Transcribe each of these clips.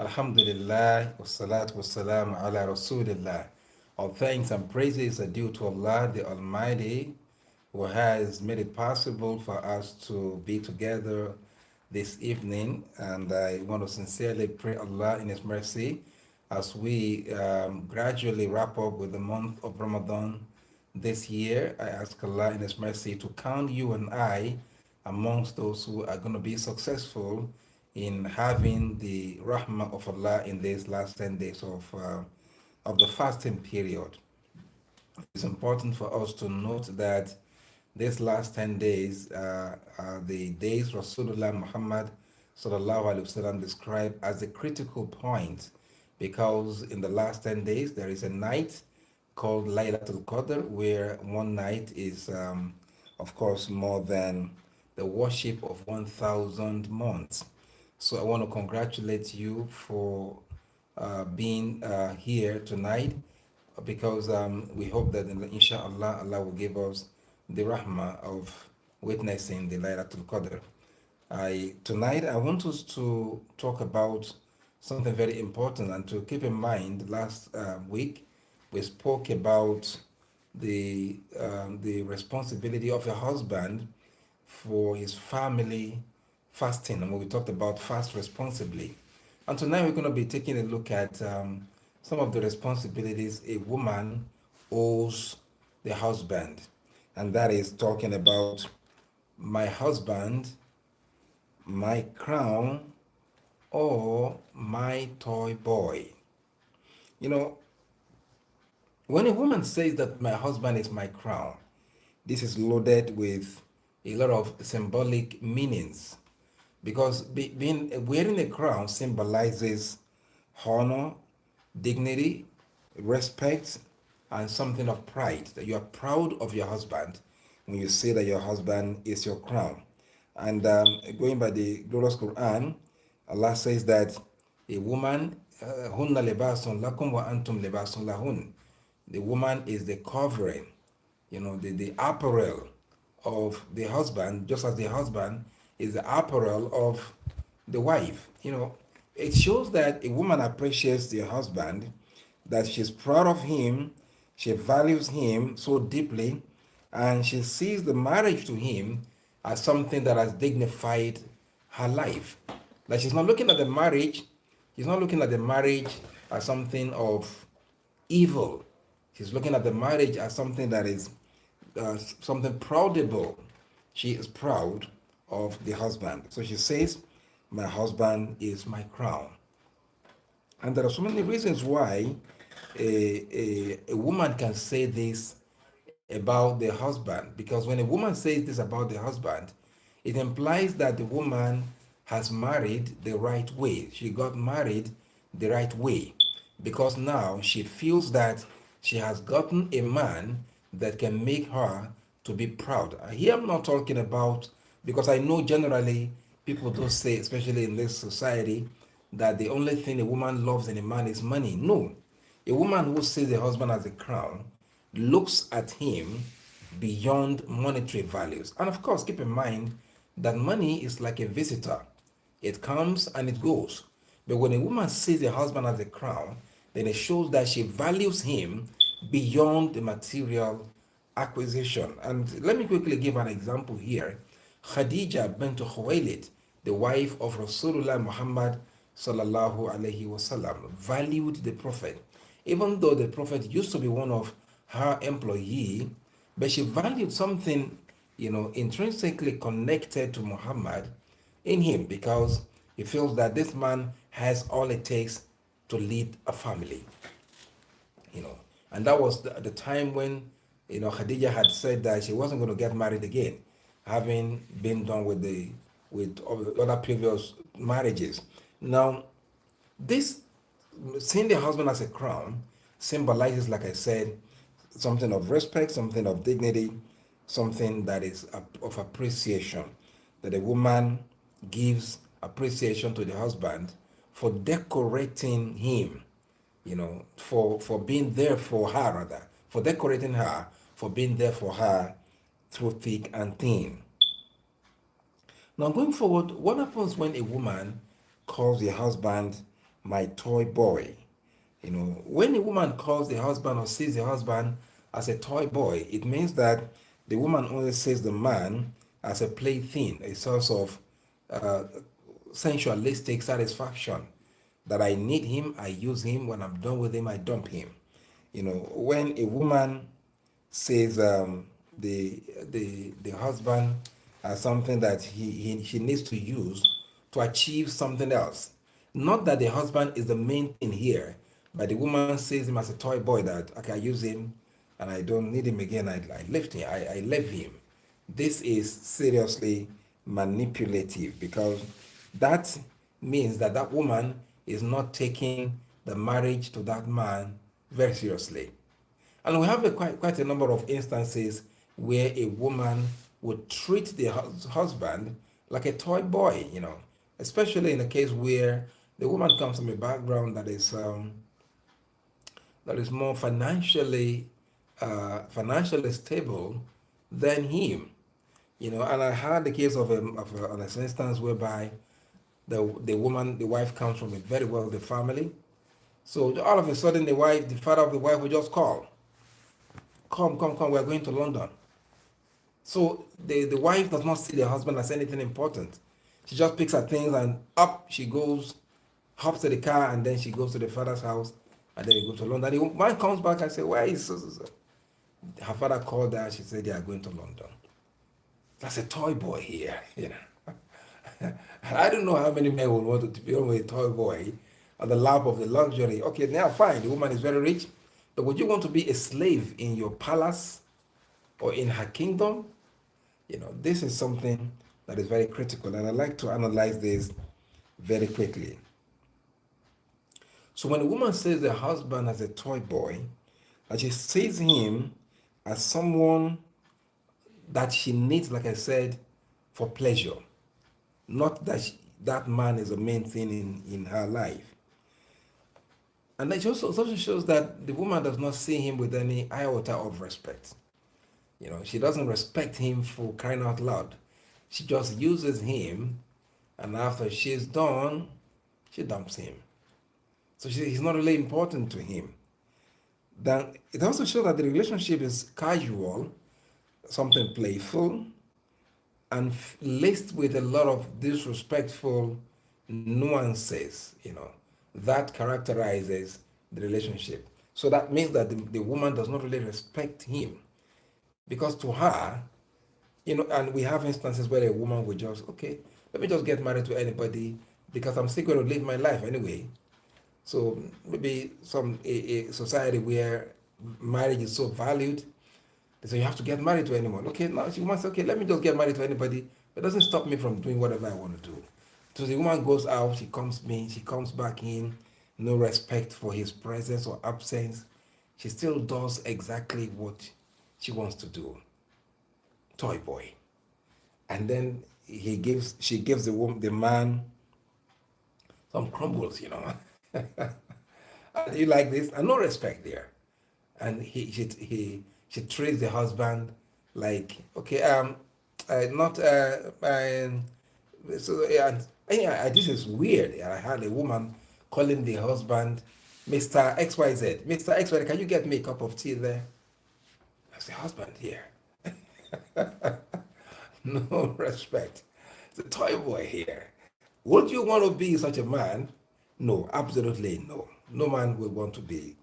Alhamdulillah, wassalatu wassalamu ala Rasulillah. All thanks and praises are due to Allah the Almighty, who has made it possible for us to be together this evening. And I want to sincerely pray Allah in His mercy as we gradually wrap up with the month of Ramadan this year. I ask Allah in His mercy to count you and I amongst those who are going to be successful in having the rahmah of Allah in these last 10 days of the fasting period. It's important for us to note that these last 10 days are the days Rasulullah Muhammad sallallahu alaihi wasallam described as a critical point because in the last 10 days there is a night called Laylatul Qadr where one night is of course more than the worship of 1,000 months. So I want to congratulate you for being here tonight because we hope that inshallah Allah will give us the rahmah of witnessing the Laylatul Qadr. Tonight I want us to talk about something very important and to keep in mind last week we spoke about the responsibility of a husband for his family fasting, and we talked about fast responsibly. And tonight we're going to be taking a look at some of the responsibilities a woman owes the husband, and that is talking about my husband, my crown, or my toy boy. You know, when a woman says that my husband is my crown, this is loaded with a lot of symbolic meanings because being wearing a crown symbolizes honor, dignity, respect, and something of pride. That you are proud of your husband when you say that your husband is your crown. And going by the glorious Quran, Allah says that a woman, hunna libasun lakum wa antum libasun lahun. The woman is the covering, the apparel of the husband, just as the husband is the apparel of the wife. It shows that a woman appreciates the husband, that she's proud of him, she values him so deeply, and she sees the marriage to him as something that has dignified her life. Like she's not looking at the marriage as something of evil. She's looking at the marriage as something that is something proudable. She is proud of the husband. So she says, my husband is my crown. And there are so many reasons why a woman can say this about the husband. Because when a woman says this about the husband, it implies that the woman has married the right way. She got married the right way. Because now she feels that she has gotten a man that can make her to be proud. Here I'm not talking about, because I know generally people do say, especially in this society, that the only thing a woman loves in a man is money. No. A woman who sees a husband as a crown looks at him beyond monetary values. And of course, keep in mind that money is like a visitor. It comes and it goes. But when a woman sees a husband as a crown, then it shows that she values him beyond the material acquisition. And let me quickly give an example here. Khadija bint Khuwailid, the wife of Rasulullah Muhammad sallallahu alaihi wasallam, valued the Prophet. Even though the Prophet used to be one of her employee, but she valued something, intrinsically connected to Muhammad in him because he feels that this man has all it takes to lead a family. And that was the time when Khadija had said that she wasn't going to get married again, having been done with other previous marriages. Now, this seeing the husband as a crown symbolizes, like I said, something of respect, something of dignity, something that is of appreciation. That a woman gives appreciation to the husband for decorating him, for being there for her, rather, for decorating her, for being there for her through thick and thin. Now, going forward, what happens when a woman calls the husband my toy boy. When a woman calls the husband or sees the husband as a toy boy, it means that the woman only sees the man as a plaything, a source of uh, sensualistic satisfaction. That I need him, I use him. When I'm done with him, I dump him. When a woman says the husband as something that she needs to use to achieve something else. Not that the husband is the main thing here, but the woman sees him as a toy boy that okay, I use him and I don't need him again. I lift him, I leave him. This is seriously manipulative because that means that that woman is not taking the marriage to that man very seriously. And we have quite a number of instances where a woman would treat the husband like a toy boy, especially in a case where the woman comes from a background that is more financially stable than him. And I had the case of an instance whereby the wife comes from a very wealthy family. So all of a sudden, the father of the wife will just call, come, we're going to London. So the wife does not see the husband as anything important. She just picks her things and up she goes, hops to the car, and then she goes to the father's house, and then you go to London. The man comes back and says, where is so? Her father called her, she said they are going to London. That's a toy boy here. I don't know how many men would want to be with a toy boy on the lap of the luxury. Okay, now fine, the woman is very rich, but would you want to be a slave in your palace or in her kingdom? This is something that is very critical, and I'd like to analyze this very quickly. So when a woman says the husband as a toy boy, and she sees him as someone that she needs, like I said, for pleasure, not that that man is the main thing in her life. And it also shows that the woman does not see him with any iota of respect. She doesn't respect him for crying out loud. She just uses him, and after she's done, she dumps him. So he's not really important to him. Then it also shows that the relationship is casual, something playful, and laced with a lot of disrespectful nuances, that characterizes the relationship. So that means that the woman does not really respect him because to her, and we have instances where a woman will just, okay, let me just get married to anybody because I'm still going to live my life anyway. So maybe a society where marriage is so valued, they say you have to get married to anyone. Okay, now she wants, okay, let me just get married to anybody. It doesn't stop me from doing whatever I want to do. So the woman goes out, she comes back in, no respect for his presence or absence. She still does exactly what she wants to do. Toy boy. And then she gives the man some crumbles. You like this? And no respect there. And she treats the husband like, okay, not so yeah, this is weird. I had a woman calling the husband Mr. XYZ. Mr. XYZ, can you get me a cup of tea there? That's the husband here. No respect. It's a toy boy here. Would you want to be such a man? No, absolutely no. No man will want to be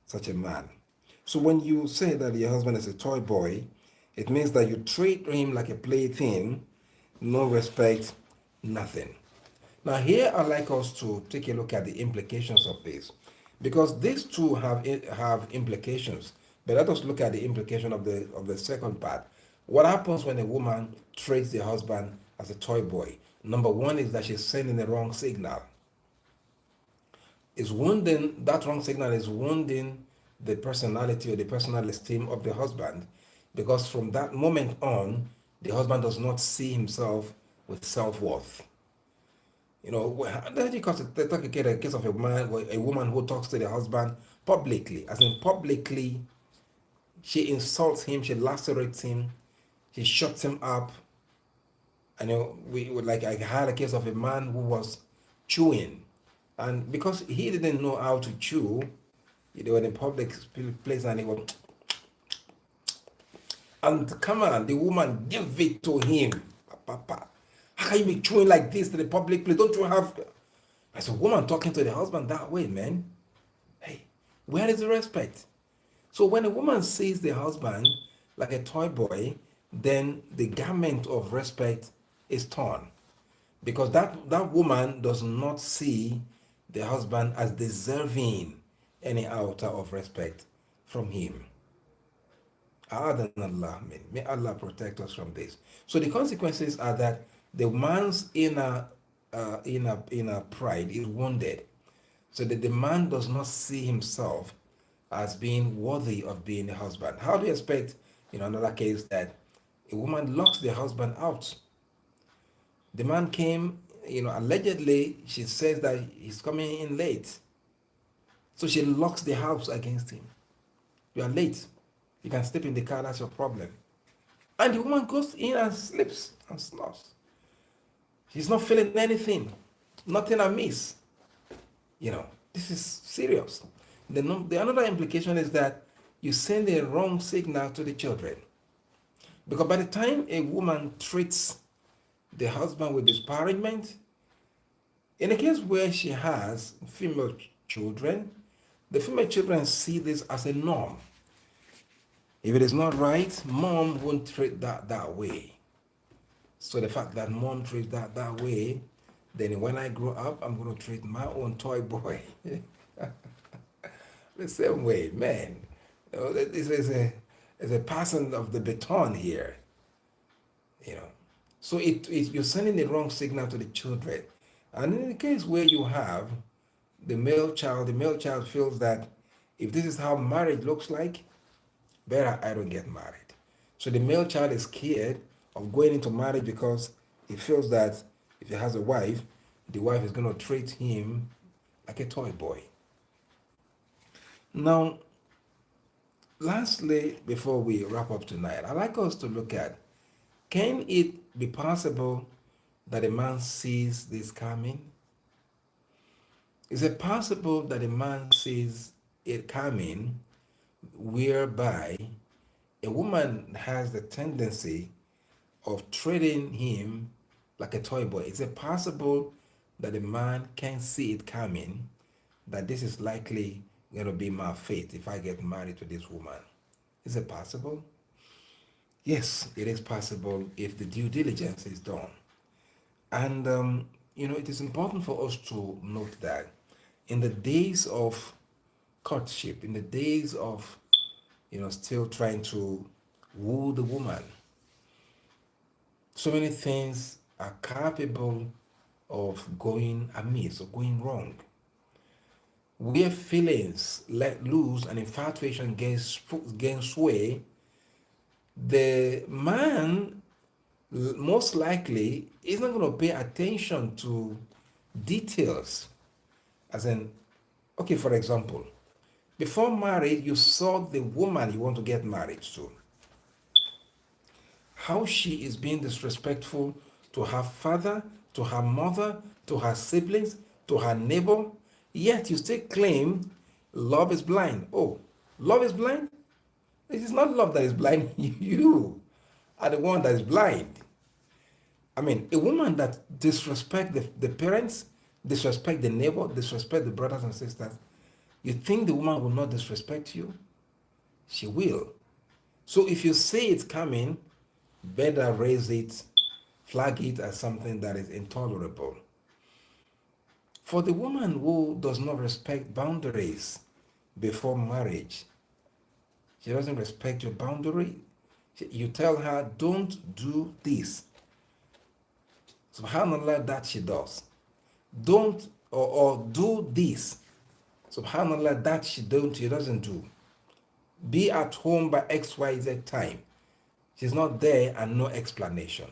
such a man. So when you say that your husband is a toy boy, it means that you treat him like a plaything, no respect, nothing. Now here I'd like us to take a look at the implications of this, because these two have implications. But let us look at the implication of the second part. What happens when a woman treats the husband as a toy boy? Number one is that she's sending a wrong signal. That wrong signal is wounding the personality or the personal esteem of the husband, because from that moment on, the husband does not see himself with self-worth. Then you take a case of a woman who talks to the husband publicly, as in publicly, she insults him, she lacerates him, she shuts him up. I know we would like I had a case of a man who was chewing And because he didn't know how to chew, they were in public place and he was, and come on, the woman give it to him. Papa, how can you be chewing like this to the public place? Don't you have? As a woman talking to the husband that way, man. Hey, where is the respect? So when a woman sees the husband like a toy boy, then the garment of respect is torn. Because that woman does not see the husband as deserving any outer of respect from him. Allah, may Allah protect us from this. So the consequences are that the man's inner pride is wounded, so that the man does not see himself as being worthy of being a husband. How do you expect, another case that a woman locks the husband out? The man came, allegedly, she says that he's coming in late. So she locks the house against him. You are late. You can sleep in the car, that's your problem. And the woman goes in and sleeps and snores. She's not feeling anything, nothing amiss. This is serious. The another implication is that you send a wrong signal to the children. Because by the time a woman treats the husband with disparagement, in a case where she has female children, the female children see this as a norm. If it is not right, mom won't treat that way. So the fact that mom treats that way, then when I grow up, I'm going to treat my own toy boy the same way, man. This is a passing of the baton here. So you're sending the wrong signal to the children. And in the case where you have the male child feels that if this is how marriage looks like, better I don't get married. So the male child is scared of going into marriage because he feels that if he has a wife, the wife is going to treat him like a toy boy. Now, lastly, before we wrap up tonight, I'd like us to look at, can it be possible that a man sees this coming? Is it possible that a man sees it coming whereby a woman has the tendency of treating him like a toy boy? Is it possible that a man can see it coming, that this is likely going to be my fate if I get married to this woman? Is it possible? Yes, it is possible if the due diligence is done. And, it is important for us to note that in the days of courtship, in the days of, still trying to woo the woman, so many things are capable of going amiss or going wrong. Where feelings let loose and infatuation gains sway, the man most likely is not going to pay attention to details. As in, okay, for example, before marriage, you saw the woman you want to get married to, how she is being disrespectful to her father, to her mother, to her siblings, to her neighbor, yet you still claim love is blind. Oh, love is blind? It is not love that is blind. You are the one that is blind. I mean, a woman that disrespect the parents, disrespect the neighbor, disrespect the brothers and sisters, you think the woman will not disrespect you? She will. So if you say it's coming, better raise it, flag it as something that is intolerable. For the woman who does not respect boundaries before marriage, she doesn't respect your boundary. You tell her, don't do this. Subhanallah, that she does. Don't or do this. Subhanallah, that she doesn't do. Be at home by XYZ time. She's not there and no explanation.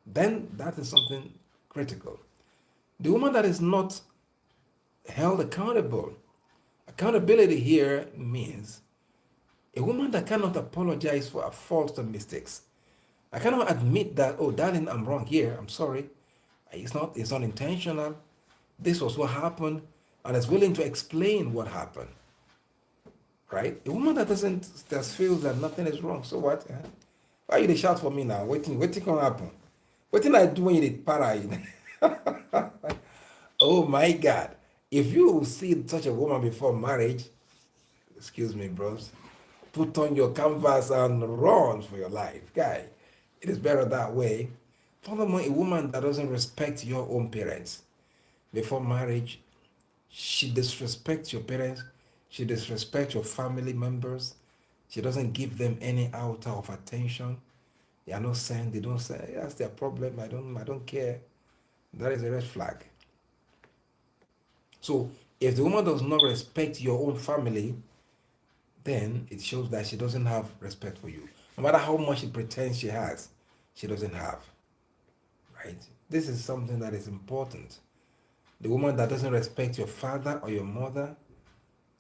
Then that is something critical. The woman that is not held accountable. Accountability here means a woman that cannot apologize for her faults and mistakes. I cannot admit that, oh, darling, I'm wrong here. I'm sorry. It's not intentional. this was what happened, and is willing to explain what happened, right? A woman that doesn't, that feels that nothing is wrong. So what? Why you dey shout for me now? Waiting can happen. What I do when you dey para? Oh my God! If you see such a woman before marriage, excuse me, bros, put on your canvas and run for your life, guy. It is better that way. Furthermore, a woman that doesn't respect your own parents before marriage, she disrespects your parents, she disrespects your family members, she doesn't give them any iota of attention. They are not saying, they don't say, "Yeah, that's their problem. I don't care." That is a red flag. So if the woman does not respect your own family, then it shows that she doesn't have respect for you. No matter how much she pretends she has, she doesn't have. Right? This is something that is important. The woman that doesn't respect your father or your mother,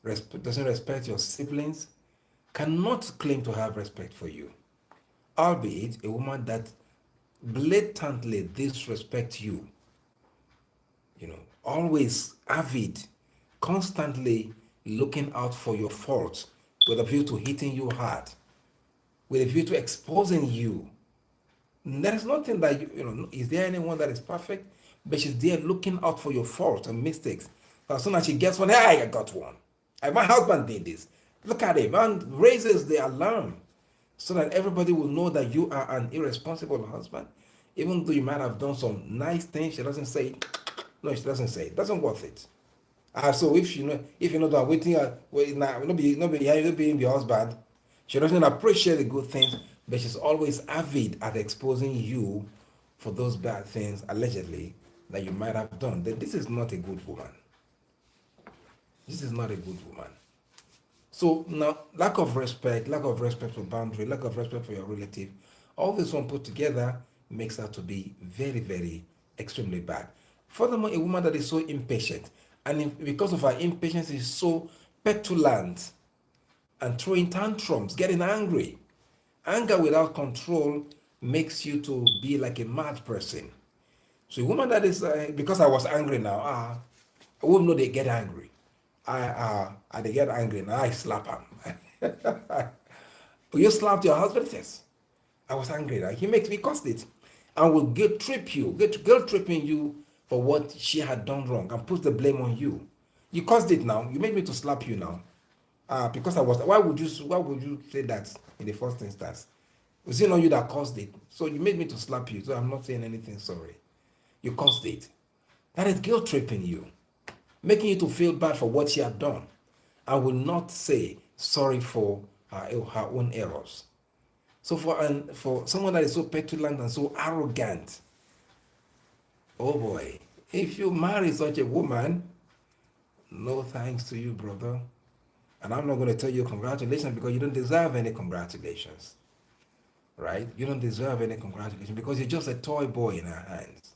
doesn't respect your siblings, cannot claim to have respect for you. Albeit a woman that blatantly disrespects you, always avid, constantly looking out for your faults with a view to hitting you hard, with a view to exposing you. There is nothing that is there anyone that is perfect? But she's there looking out for your faults and mistakes. As soon as she gets one, hey, I got one. My husband did this. Look at him, and raises the alarm so that everybody will know that you are an irresponsible husband. Even though you might have done some nice things, she doesn't say it. No, she doesn't say it. Doesn't worth it. So if you know that waiting, not being your husband, she doesn't appreciate the good things, but she's always avid at exposing you for those bad things allegedly that you might have done. Then this is not a good woman. This is not a good woman. So now, lack of respect for boundary, lack of respect for your relative, all this one put together makes her to be very, very extremely bad. Furthermore, a woman that is so impatient, and because of her impatience is so petulant and throwing tantrums, getting angry. Anger without control makes you to be like a mad person. So a woman that is, because I was angry now, I won't know they get angry. They get angry now, I slap him. You slapped your husband? Yes. I was angry now. He caused it. And will guilt tripping you for what she had done wrong and put the blame on you. You caused it now. You made me to slap you now. Because I was, why would you say that in the first instance? Was it not you that caused it? So you made me to slap you. So I'm not saying anything sorry. You caused it. That is guilt tripping you, making you to feel bad for what she had done. I will not say sorry for her own errors. So for someone that is so petulant and so arrogant, oh boy, if you marry such a woman, no thanks to you, brother. And I'm not going to tell you congratulations because you don't deserve any congratulations. Right? You don't deserve any congratulations because you're just a toy boy in her hands.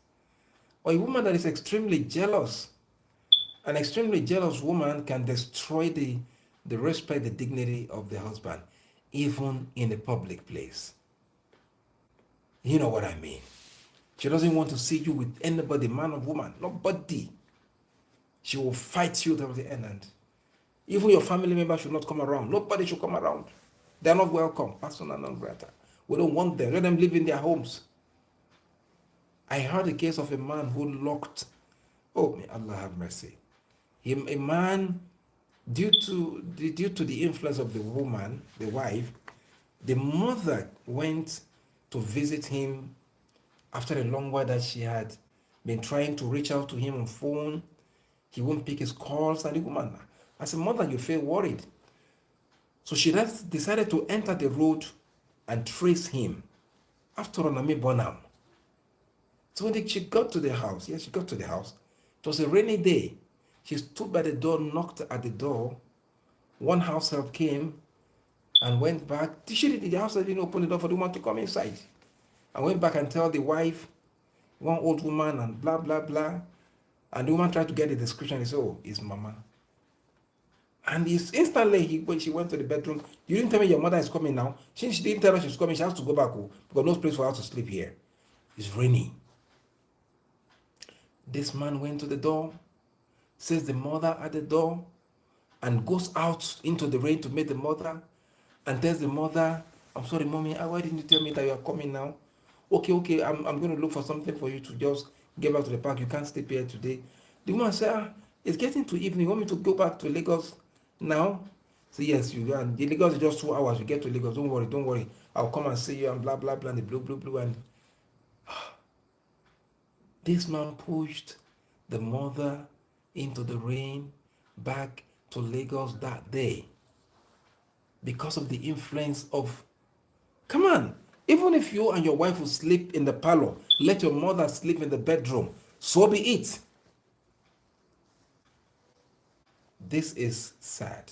Or a woman that is extremely jealous. An extremely jealous woman can destroy the respect, the dignity of the husband, even in a public place. You know what I mean? She doesn't want to see you with anybody, man or woman, nobody. She will fight you till the end. And even your family members should not come around. Nobody should come around. They are not welcome. Persona non grata. We don't want them. Let them live in their homes. I heard a case of a man who locked. Oh, may Allah have mercy. A man, due to the influence of the woman, the wife, the mother went to visit him after a long while that she had been trying to reach out to him on phone. He won't pick his calls, and the woman, as a mother, you feel worried. So she decided to enter the road and trace him. After all, Nami Bonham. So when she got to the house, it was a rainy day. She stood by the door, knocked at the door. One house help came and went back. The house didn't open the door for the woman to come inside. I went back and tell the wife, one old woman, and blah, blah, blah. And the woman tried to get the description. He said, oh, it's mama. And instantly, when she went to the bedroom, you didn't tell me your mother is coming now. Since she didn't tell her she's coming, she has to go back home because no place for her to sleep here. It's raining. This man went to the door, sees the mother at the door and goes out into the rain to meet the mother and tells the mother, I'm sorry, mommy, why didn't you tell me that you are coming now? Okay, okay, I'm going to look for something for you to just get back to the park. You can't sleep here today. The woman said, it's getting to evening. You want me to go back to Lagos now? So yes, you can. The Lagos is just 2 hours. You get to Lagos. Don't worry, don't worry. I'll come and see you and blah, blah, blah, and the blue, blue, blue. And this man pushed the mother into the rain back to Lagos that day because of the influence of, come on, even if you and your wife will sleep in the parlor, let your mother sleep in the bedroom. So be it. This is sad.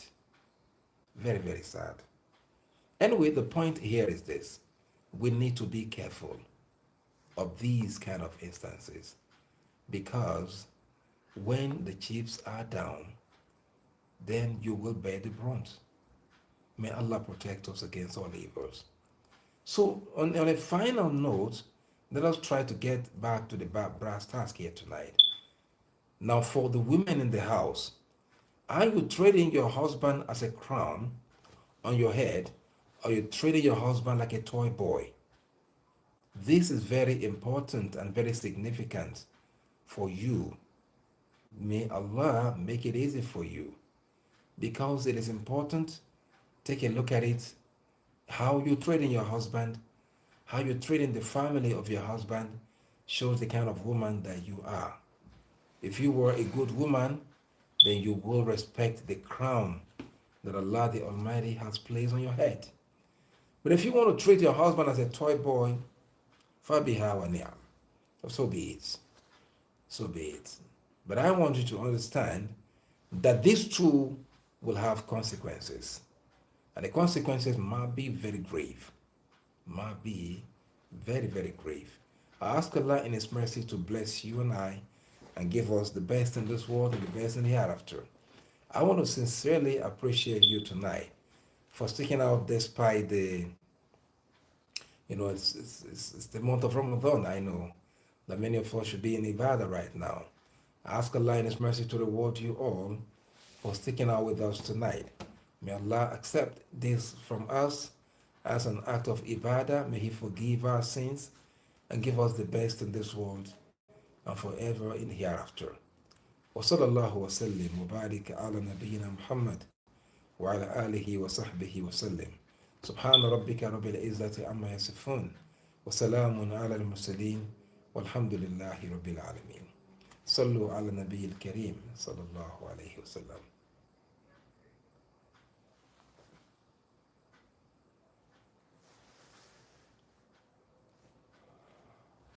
Very, very sad. Anyway, the point here is this. We need to be careful of these kind of instances because when the chips are down, then you will bear the brunt. May Allah protect us against all evils. So, on a final note, let us try to get back to the brass task here tonight. Now, for the women in the house, are you treating your husband as a crown on your head, or you treating your husband like a toy boy? This is very important and very significant for you. May Allah make it easy for you because it is important. Take a look at it. How you treating your husband, how you treating the family of your husband shows the kind of woman that you are. If you were a good woman, then you will respect the crown that Allah the Almighty has placed on your head. But if you want to treat your husband as a toy boy, fabiha wa ni'am. So be it. So be it. But I want you to understand that this too will have consequences. And the consequences might be very grave. Might be very, very grave. I ask Allah in His mercy to bless you and I and give us the best in this world and the best in the hereafter. I want to sincerely appreciate you tonight for sticking out despite the, it's the month of Ramadan. I know that many of us should be in Ibadah right now. I ask Allah in His mercy to reward you all for sticking out with us tonight. May Allah accept this from us as an act of Ibadah. May He forgive our sins and give us the best in this world and forever in hereafter. وصلى الله وسلم وبارك على نبينا محمد وعلى آله وصحبه وسلم سبحان ربك رب العزة عما يصفون وسلام على المرسلين والحمد لله رب العالمين صلوا على النبي الكريم صلى الله عليه وسلم